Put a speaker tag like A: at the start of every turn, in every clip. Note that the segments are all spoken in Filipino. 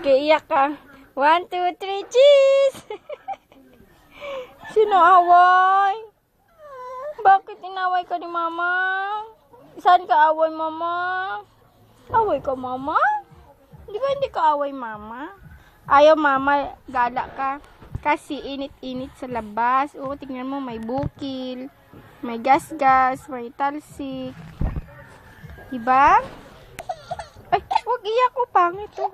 A: Okay, iyak ka. 1, 2, 3, cheese! Sino away? Bakit inaway ka ni mama? Saan ka away, mama? Away ka, mama? Di ba hindi ka away, mama? Ayaw, mama, gala ka. Kasi init-init sa labas. Oo, tingnan mo, may bukil. May gas-gas. May talsik. Diba? Ay, huwag iyak ko. Pangit to.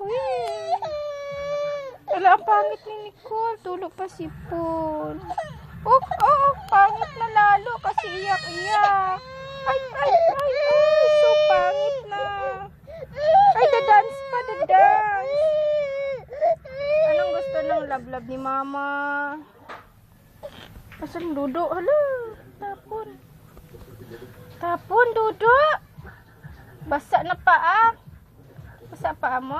A: Wala, ang pangit ni Nicole. Tulog pa si Paul. Oh, pangit na lalo kasi iyak-iyak. Ay, so pangit na. Ay, dadance pa, dadance. Anong gusto ng lablab ni mama? Asan Dudo? Hala, tapon, Dudo. Basa na paa. Basa paa mo?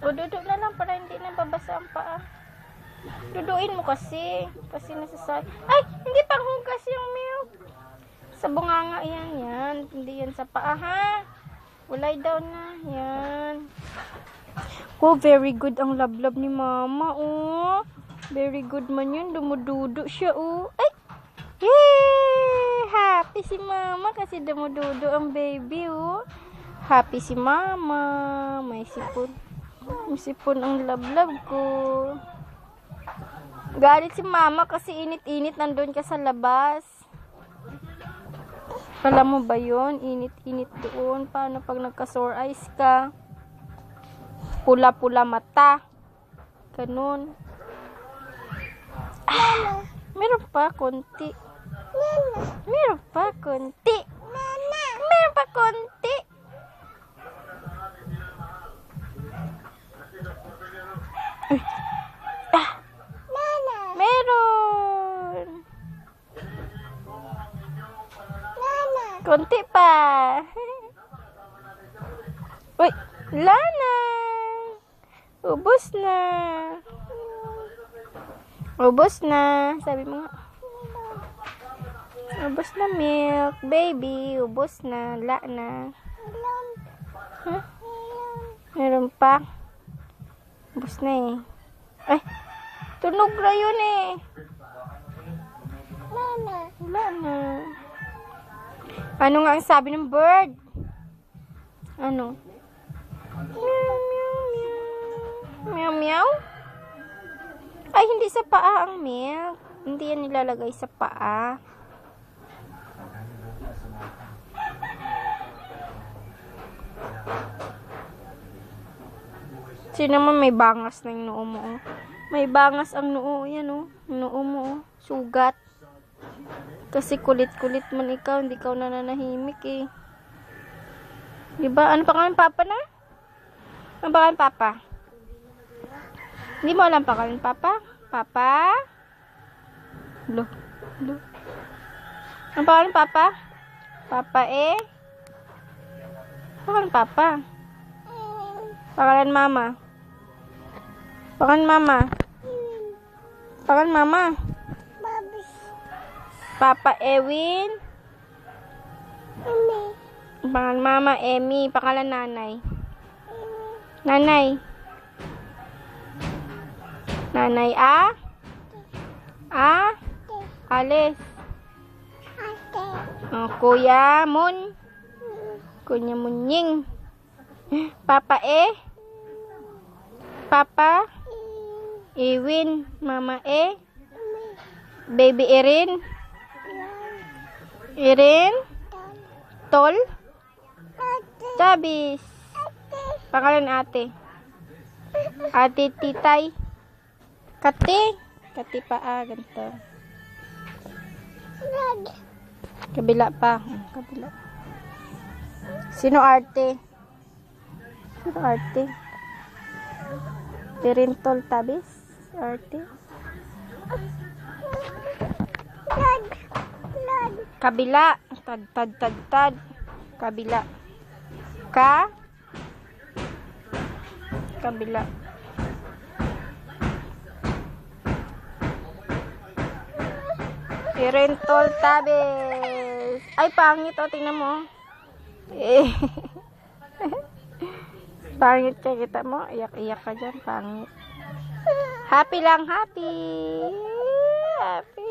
A: O Dudo na lang para hindi na babasa ang paa. Duduin mo kasi nasasay. Ay, hindi pang hugas yung milk. Sa bunganga yan. Hindi yan sa paa, ha? Ulay daw na. Yan. Oh, very good ang lablab ni mama, oh. Very good man yun. Dumududo siya, oh. Ay! Yay! Happy si mama kasi dumududo ang baby, oh. Happy si mama. May sipon. May sipon ang lablab ko. Galit si mama kasi init-init nandun ka sa labas. Alam mo ba yun? Init-init doon. Paano pag nagka-sore eyes ka? Pula-pula mata. Ganun. Meron pa konti. Meron pa konti. Meron pa konti. Meron. Konti pa. Uy, Lana. Ubus na. Ubus na. Sabi mo nga. Ubus na milk. Baby, ubus na. La na. Huh? Meron pa. Ubus na eh. Ay, tunog na yun eh. Lana. Ano nga ang sabi ng bird? Ano? Meow, meow, meow. Meow, meow? Ay, hindi sa paa ang milk. Hindi yan nilalagay sa paa. Sino naman may bangas na yung noo mo, oh. May bangas ang noo. Yan, oh. Noo mo, oh. Sugat. Kasi kulit-kulit man ikaw. Hindi ka nananahimik, eh. Diba? Ano pangalan papa na? Ano pangalan papa? Hindi mo alam pangalan papa? Papa? Lo. Ano pangalan papa? Papa eh? Pangalan papa? Pangalan mama? Pangalan mama? Pangalan mama? Papa Ewin? Pangalan mama Emmy. Pangalan nanay? Nanay? Nanay A? Alice? Oh, Kuya Mun? Kuya Munying? Papa E? Papa? Ewin? Mama E? Baby Erin? Erin? Tol? Tabis? Pangalan ate? Ate Titay? Kati? Kati pa ganito. Kabila pa. Kabila. Sino arte? Sino arte? Erin Tol Tabis? Arte? Kabila. Tad. Kabila. Kabila. Rentol Tabes. Ay, pangit, oh. Tingnan mo. Pangit ka, kita mo. Iyak-iyak ka dyan. Pangit. Happy lang, happy. Happy.